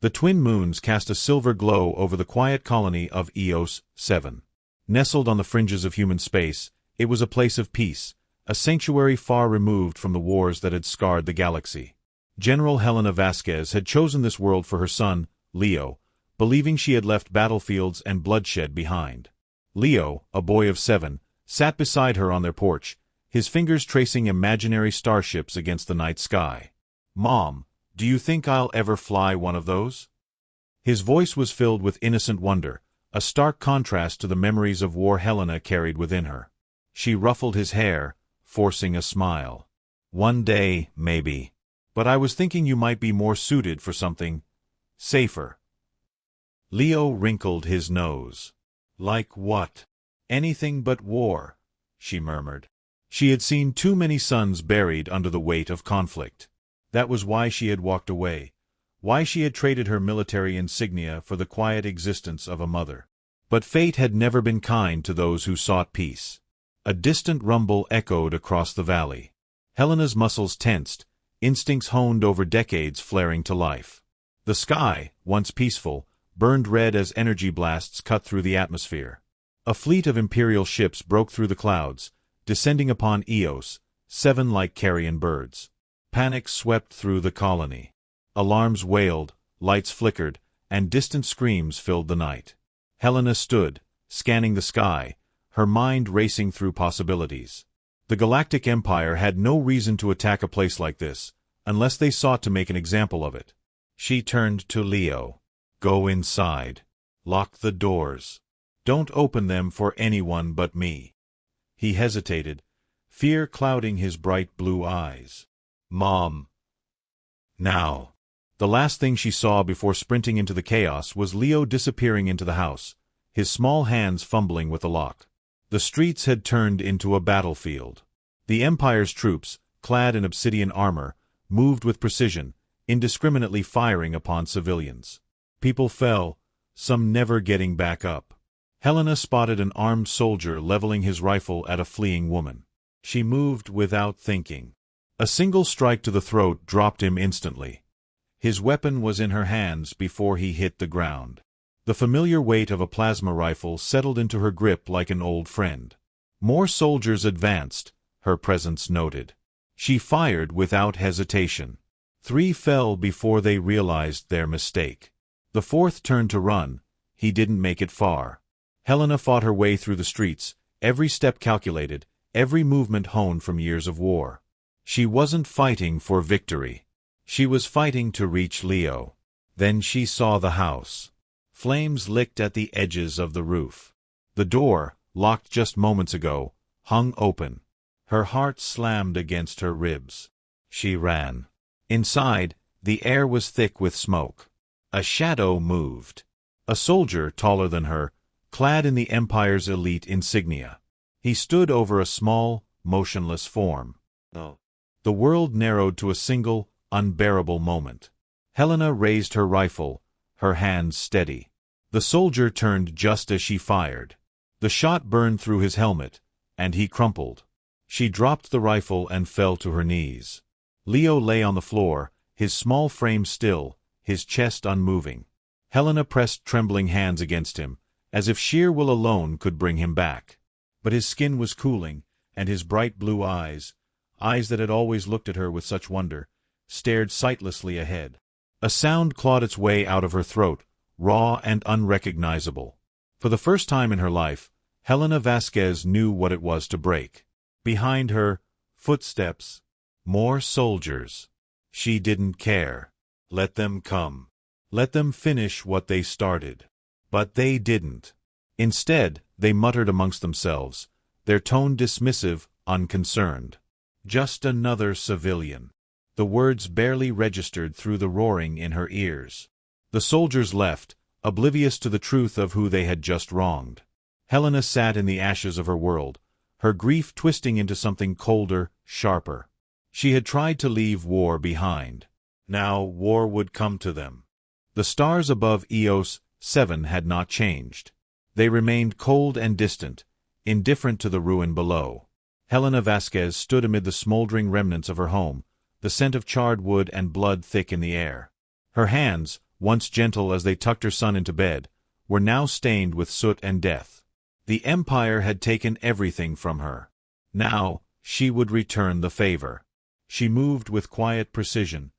The twin moons cast a silver glow over the quiet colony of Eos 7. Nestled on the fringes of human space, it was a place of peace, a sanctuary far removed from the wars that had scarred the galaxy. General Helena Vasquez had chosen this world for her son, Leo, believing she had left battlefields and bloodshed behind. Leo, a boy of 7, sat beside her on their porch, his fingers tracing imaginary starships against the night sky. "Mom, do you think I'll ever fly one of those?" His voice was filled with innocent wonder, a stark contrast to the memories of war Helena carried within her. She ruffled his hair, forcing a smile. "One day, maybe. But I was thinking you might be more suited for something safer." Leo wrinkled his nose. "Like what?" "Anything but war," she murmured. She had seen too many sons buried under the weight of conflict. That was why she had walked away, why she had traded her military insignia for the quiet existence of a mother. But fate had never been kind to those who sought peace. A distant rumble echoed across the valley. Helena's muscles tensed, instincts honed over decades flaring to life. The sky, once peaceful, burned red as energy blasts cut through the atmosphere. A fleet of Imperial ships broke through the clouds, descending upon Eos 7 like carrion birds. Panic swept through the colony. Alarms wailed, lights flickered, and distant screams filled the night. Helena stood, scanning the sky, her mind racing through possibilities. The Galactic Empire had no reason to attack a place like this, unless they sought to make an example of it. She turned to Leo. "Go inside. Lock the doors. Don't open them for anyone but me." He hesitated, fear clouding his bright blue eyes. "Mom." Now. The last thing she saw before sprinting into the chaos was Leo disappearing into the house, his small hands fumbling with the lock. The streets had turned into a battlefield. The Empire's troops, clad in obsidian armor, moved with precision, indiscriminately firing upon civilians. People fell, some never getting back up. Helena spotted an armed soldier leveling his rifle at a fleeing woman. She moved without thinking. A single strike to the throat dropped him instantly. His weapon was in her hands before he hit the ground. The familiar weight of a plasma rifle settled into her grip like an old friend. More soldiers advanced, her presence noted. She fired without hesitation. 3 fell before they realized their mistake. The 4th turned to run. He didn't make it far. Helena fought her way through the streets, every step calculated, every movement honed from years of war. She wasn't fighting for victory. She was fighting to reach Leo. Then she saw the house. Flames licked at the edges of the roof. The door, locked just moments ago, hung open. Her heart slammed against her ribs. She ran. Inside, the air was thick with smoke. A shadow moved. A soldier taller than her, clad in the Empire's elite insignia. He stood over a small, motionless form. No. The world narrowed to a single, unbearable moment. Helena raised her rifle, her hands steady. The soldier turned just as she fired. The shot burned through his helmet, and he crumpled. She dropped the rifle and fell to her knees. Leo lay on the floor, his small frame still, his chest unmoving. Helena pressed trembling hands against him, as if sheer will alone could bring him back. But his skin was cooling, and his bright blue eyes that had always looked at her with such wonder, stared sightlessly ahead. A sound clawed its way out of her throat, raw and unrecognizable. For the first time in her life, Helena Vasquez knew what it was to break. Behind her, footsteps. More soldiers. She didn't care. Let them come. Let them finish what they started. But they didn't. Instead, they muttered amongst themselves, their tone dismissive, unconcerned. Just another civilian. The words barely registered through the roaring in her ears. The soldiers left, oblivious to the truth of who they had just wronged. Helena sat in the ashes of her world, her grief twisting into something colder, sharper. She had tried to leave war behind. Now war would come to them. The stars above Eos 7 had not changed. They remained cold and distant, indifferent to the ruin below. Helena Vasquez stood amid the smoldering remnants of her home, the scent of charred wood and blood thick in the air. Her hands, once gentle as they tucked her son into bed, were now stained with soot and death. The Empire had taken everything from her. Now, she would return the favor. She moved with quiet precision,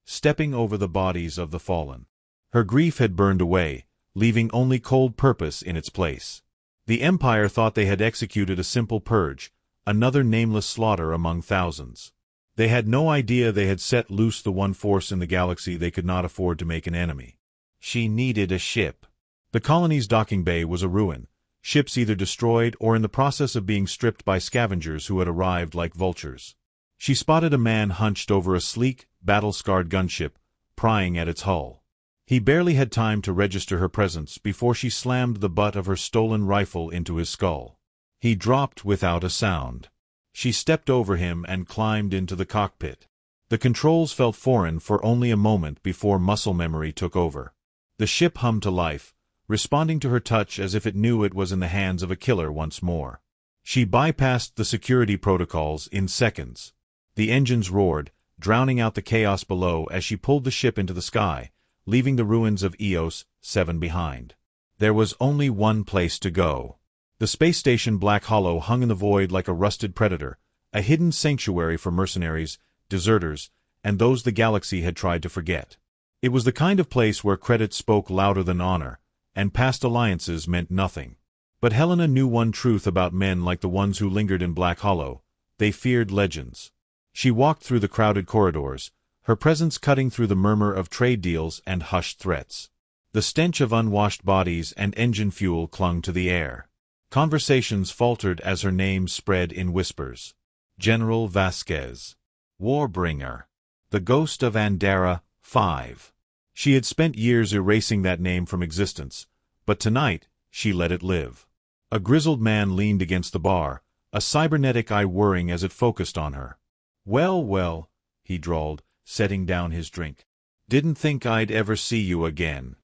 stepping over the bodies of the fallen. Her grief had burned away, leaving only cold purpose in its place. The Empire thought they had executed a simple purge, another nameless slaughter among thousands. They had no idea they had set loose the one force in the galaxy they could not afford to make an enemy. She needed a ship. The colony's docking bay was a ruin, ships either destroyed or in the process of being stripped by scavengers who had arrived like vultures. She spotted a man hunched over a sleek, battle-scarred gunship, prying at its hull. He barely had time to register her presence before she slammed the butt of her stolen rifle into his skull. He dropped without a sound. She stepped over him and climbed into the cockpit. The controls felt foreign for only a moment before muscle memory took over. The ship hummed to life, responding to her touch as if it knew it was in the hands of a killer once more. She bypassed the security protocols in seconds. The engines roared, drowning out the chaos below as she pulled the ship into the sky, leaving the ruins of EOS-7 behind. There was only one place to go. The space station Black Hollow hung in the void like a rusted predator, a hidden sanctuary for mercenaries, deserters, and those the galaxy had tried to forget. It was the kind of place where credit spoke louder than honor, and past alliances meant nothing. But Helena knew one truth about men like the ones who lingered in Black Hollow: they feared legends. She walked through the crowded corridors, her presence cutting through the murmur of trade deals and hushed threats. The stench of unwashed bodies and engine fuel clung to the air. Conversations faltered as her name spread in whispers. General Vasquez. Warbringer. The ghost of Andera, 5. She had spent years erasing that name from existence, but tonight she let it live. A grizzled man leaned against the bar, a cybernetic eye whirring as it focused on her. "Well, well," he drawled, setting down his drink. "Didn't think I'd ever see you again."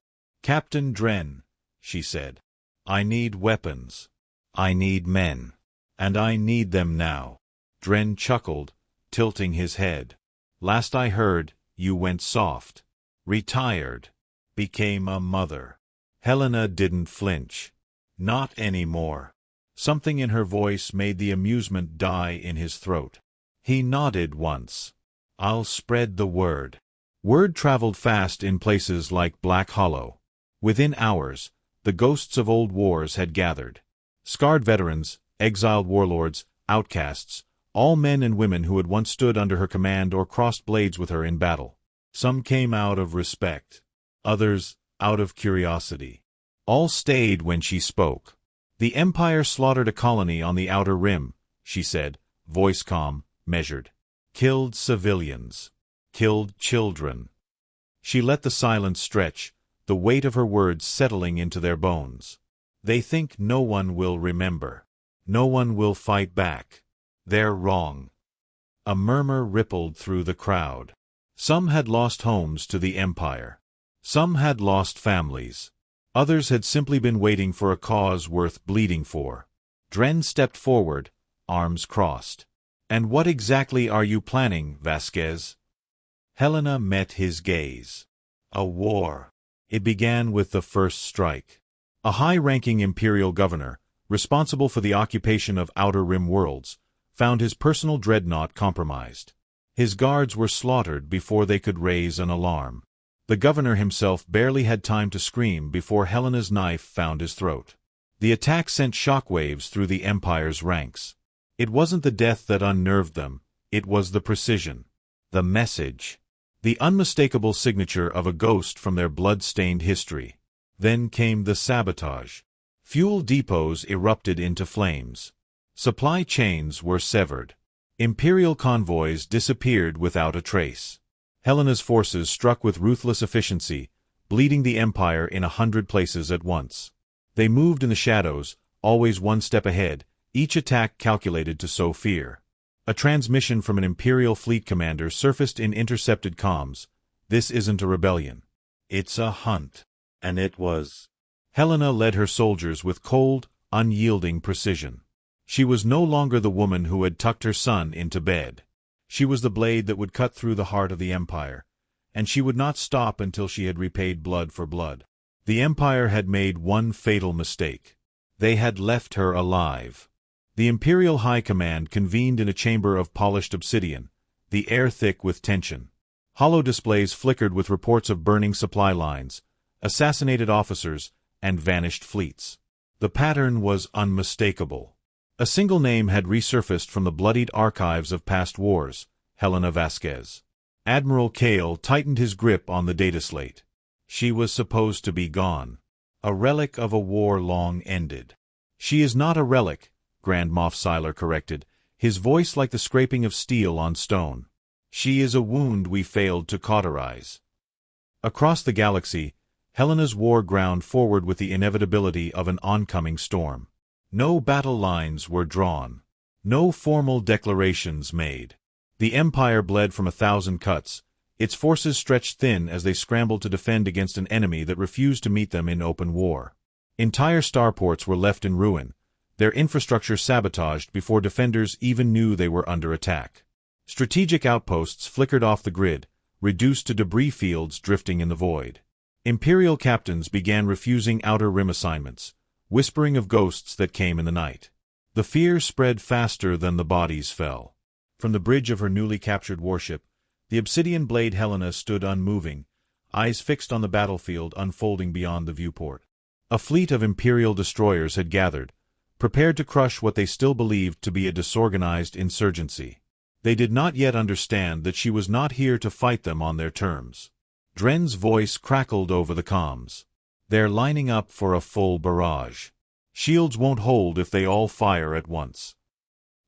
"Captain Dren," she said. "I need weapons. I need men. And I need them now." Dren chuckled, tilting his head. "Last I heard, you went soft. Retired. Became a mother." Helena didn't flinch. Not anymore. Something in her voice made the amusement die in his throat. He nodded once. "I'll spread the word." Word traveled fast in places like Black Hollow. Within hours, the ghosts of old wars had gathered. Scarred veterans, exiled warlords, outcasts, all men and women who had once stood under her command or crossed blades with her in battle. Some came out of respect, others out of curiosity. All stayed when she spoke. "The Empire slaughtered a colony on the Outer Rim," she said, voice calm, measured. "Killed civilians. Killed children." She let the silence stretch, the weight of her words settling into their bones. "They think no one will remember. No one will fight back. They're wrong." A murmur rippled through the crowd. Some had lost homes to the Empire. Some had lost families. Others had simply been waiting for a cause worth bleeding for. Dren stepped forward, arms crossed. "And what exactly are you planning, Vasquez?" Helena met his gaze. "A war." It began with the first strike. A high-ranking imperial governor, responsible for the occupation of Outer Rim worlds, found his personal dreadnought compromised. His guards were slaughtered before they could raise an alarm. The governor himself barely had time to scream before Helena's knife found his throat. The attack sent shockwaves through the Empire's ranks. It wasn't the death that unnerved them, it was the precision. The message. The unmistakable signature of a ghost from their blood-stained history. Then came the sabotage. Fuel depots erupted into flames. Supply chains were severed. Imperial convoys disappeared without a trace. Helena's forces struck with ruthless efficiency, bleeding the Empire in 100 places at once. They moved in the shadows, always one step ahead, each attack calculated to sow fear. A transmission from an Imperial fleet commander surfaced in intercepted comms. "This isn't a rebellion. It's a hunt." And it was. Helena led her soldiers with cold, unyielding precision. She was no longer the woman who had tucked her son into bed. She was the blade that would cut through the heart of the Empire, and she would not stop until she had repaid blood for blood. The Empire had made one fatal mistake. They had left her alive. The Imperial High Command convened in a chamber of polished obsidian, the air thick with tension. Hollow displays flickered with reports of burning supply lines, assassinated officers, and vanished fleets. The pattern was unmistakable. A single name had resurfaced from the bloodied archives of past wars: Helena Vasquez. Admiral Cale tightened his grip on the data slate. She was supposed to be gone. A relic of a war long ended. "She is not a relic," Grand Moff Siler corrected, his voice like the scraping of steel on stone. "She is a wound we failed to cauterize." Across the galaxy, Helena's war ground forward with the inevitability of an oncoming storm. No battle lines were drawn. No formal declarations made. The Empire bled from 1,000 cuts, its forces stretched thin as they scrambled to defend against an enemy that refused to meet them in open war. Entire starports were left in ruin, their infrastructure sabotaged before defenders even knew they were under attack. Strategic outposts flickered off the grid, reduced to debris fields drifting in the void. Imperial captains began refusing outer rim assignments, whispering of ghosts that came in the night. The fear spread faster than the bodies fell. From the bridge of her newly captured warship, the obsidian blade Helena stood unmoving, eyes fixed on the battlefield unfolding beyond the viewport. A fleet of Imperial destroyers had gathered, prepared to crush what they still believed to be a disorganized insurgency. They did not yet understand that she was not here to fight them on their terms. Dren's voice crackled over the comms. "They're lining up for a full barrage. Shields won't hold if they all fire at once."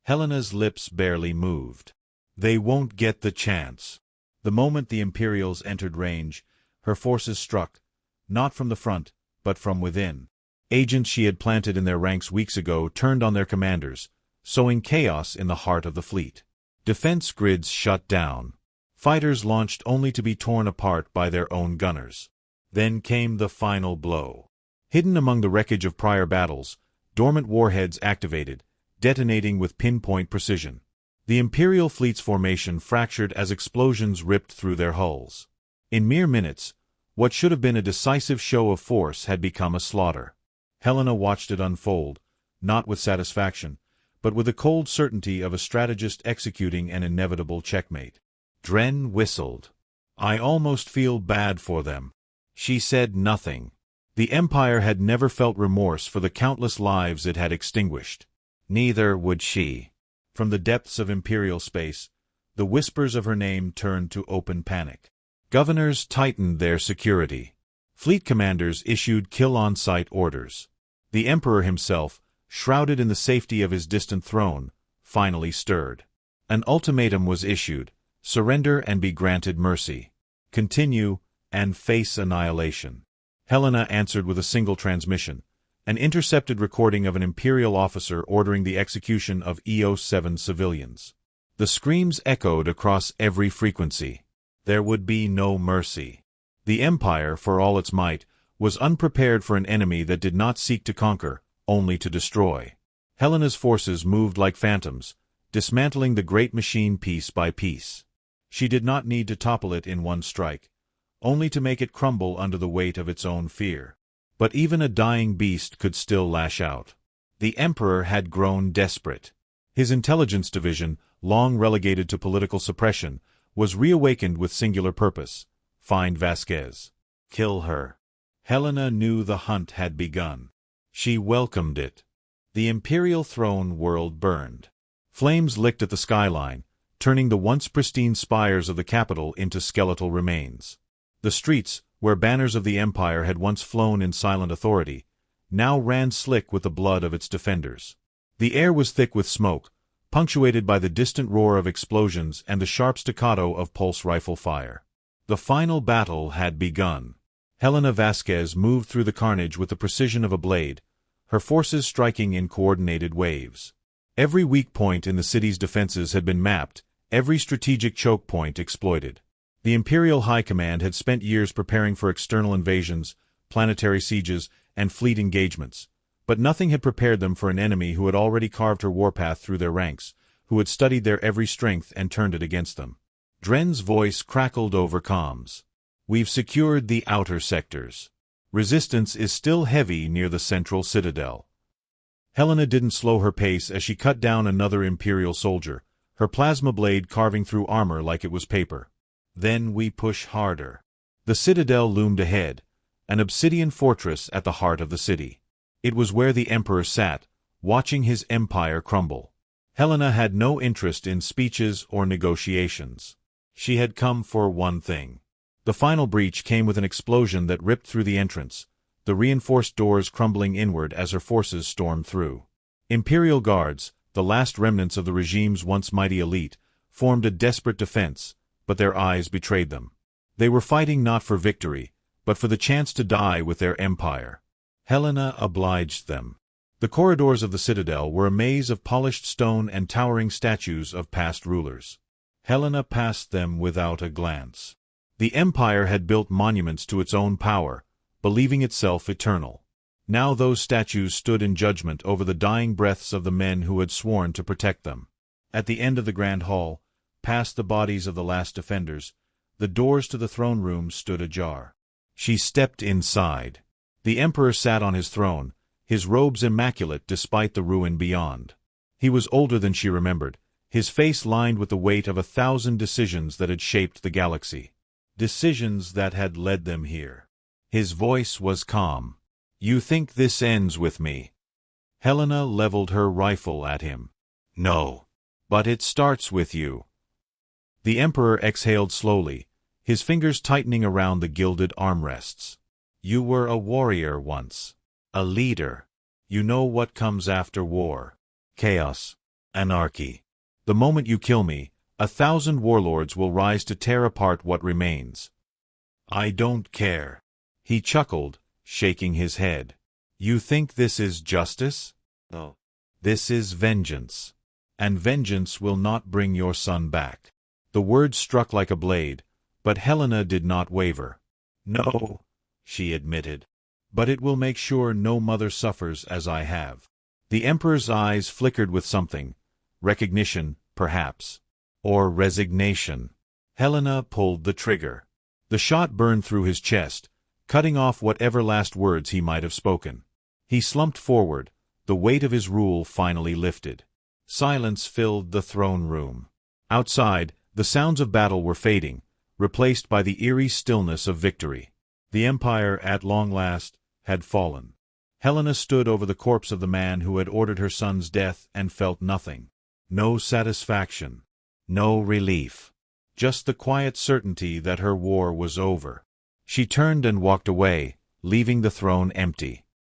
Helena's lips barely moved. "They won't get the chance." The moment the Imperials entered range, her forces struck, not from the front, but from within. Agents she had planted in their ranks weeks ago turned on their commanders, sowing chaos in the heart of the fleet. Defense grids shut down. Fighters launched only to be torn apart by their own gunners. Then came the final blow. Hidden among the wreckage of prior battles, dormant warheads activated, detonating with pinpoint precision. The Imperial fleet's formation fractured as explosions ripped through their hulls. In mere minutes, what should have been a decisive show of force had become a slaughter. Helena watched it unfold, not with satisfaction, but with the cold certainty of a strategist executing an inevitable checkmate. Dren whistled. "I almost feel bad for them." She said nothing. The Empire had never felt remorse for the countless lives it had extinguished. Neither would she. From the depths of Imperial space, the whispers of her name turned to open panic. Governors tightened their security. Fleet commanders issued kill-on-sight orders. The Emperor himself, shrouded in the safety of his distant throne, finally stirred. An ultimatum was issued: surrender and be granted mercy. Continue and face annihilation. Helena answered with a single transmission, an intercepted recording of an Imperial officer ordering the execution of EOS 7 civilians. The screams echoed across every frequency. There would be no mercy. The Empire, for all its might, was unprepared for an enemy that did not seek to conquer, only to destroy. Helena's forces moved like phantoms, dismantling the great machine piece by piece. She did not need to topple it in one strike, only to make it crumble under the weight of its own fear. But even a dying beast could still lash out. The Emperor had grown desperate. His intelligence division, long relegated to political suppression, was reawakened with singular purpose: find Vasquez. Kill her. Helena knew the hunt had begun. She welcomed it. The Imperial throne world burned. Flames licked at the skyline, turning the once pristine spires of the capital into skeletal remains. The streets, where banners of the Empire had once flown in silent authority, now ran slick with the blood of its defenders. The air was thick with smoke, punctuated by the distant roar of explosions and the sharp staccato of pulse rifle fire. The final battle had begun. Helena Vasquez moved through the carnage with the precision of a blade, her forces striking in coordinated waves. Every weak point in the city's defenses had been mapped, every strategic choke point exploited. The Imperial High Command had spent years preparing for external invasions, planetary sieges, and fleet engagements, but nothing had prepared them for an enemy who had already carved her warpath through their ranks, who had studied their every strength and turned it against them. Dren's voice crackled over comms. We've secured the outer sectors. Resistance is still heavy near the central citadel. Helena didn't slow her pace as she cut down another Imperial soldier, her plasma blade carving through armor like it was paper. Then we push harder. The citadel loomed ahead, an obsidian fortress at the heart of the city. It was where the Emperor sat, watching his empire crumble. Helena had no interest in speeches or negotiations. She had come for one thing. The final breach came with an explosion that ripped through the entrance, the reinforced doors crumbling inward as her forces stormed through. Imperial guards, the last remnants of the regime's once mighty elite, formed a desperate defense, but their eyes betrayed them. They were fighting not for victory, but for the chance to die with their empire. Helena obliged them. The corridors of the citadel were a maze of polished stone and towering statues of past rulers. Helena passed them without a glance. The empire had built monuments to its own power, believing itself eternal. Now those statues stood in judgment over the dying breaths of the men who had sworn to protect them. At the end of the grand hall, past the bodies of the last defenders, the doors to the throne room stood ajar. She stepped inside. The emperor sat on his throne, his robes immaculate despite the ruin beyond. He was older than she remembered, his face lined with the weight of 1,000 decisions that had shaped the galaxy. Decisions that had led them here. His voice was calm. You think this ends with me? Helena leveled her rifle at him. No. But it starts with you. The Emperor exhaled slowly, his fingers tightening around the gilded armrests. You were a warrior once. A leader. You know what comes after war. Chaos. Anarchy. The moment you kill me, 1,000 warlords will rise to tear apart what remains. I don't care. He chuckled, shaking his head. You think this is justice? No. This is vengeance. And vengeance will not bring your son back. The words struck like a blade, but Helena did not waver. No, she admitted. But it will make sure no mother suffers as I have. The Emperor's eyes flickered with something. Recognition, perhaps. Or resignation. Helena pulled the trigger. The shot burned through his chest, cutting off whatever last words he might have spoken. He slumped forward, the weight of his rule finally lifted. Silence filled the throne room. Outside, the sounds of battle were fading, replaced by the eerie stillness of victory. The Empire, at long last, had fallen. Helena stood over the corpse of the man who had ordered her son's death and felt nothing. No satisfaction. No relief. Just the quiet certainty that her war was over. She turned and walked away, leaving the throne empty.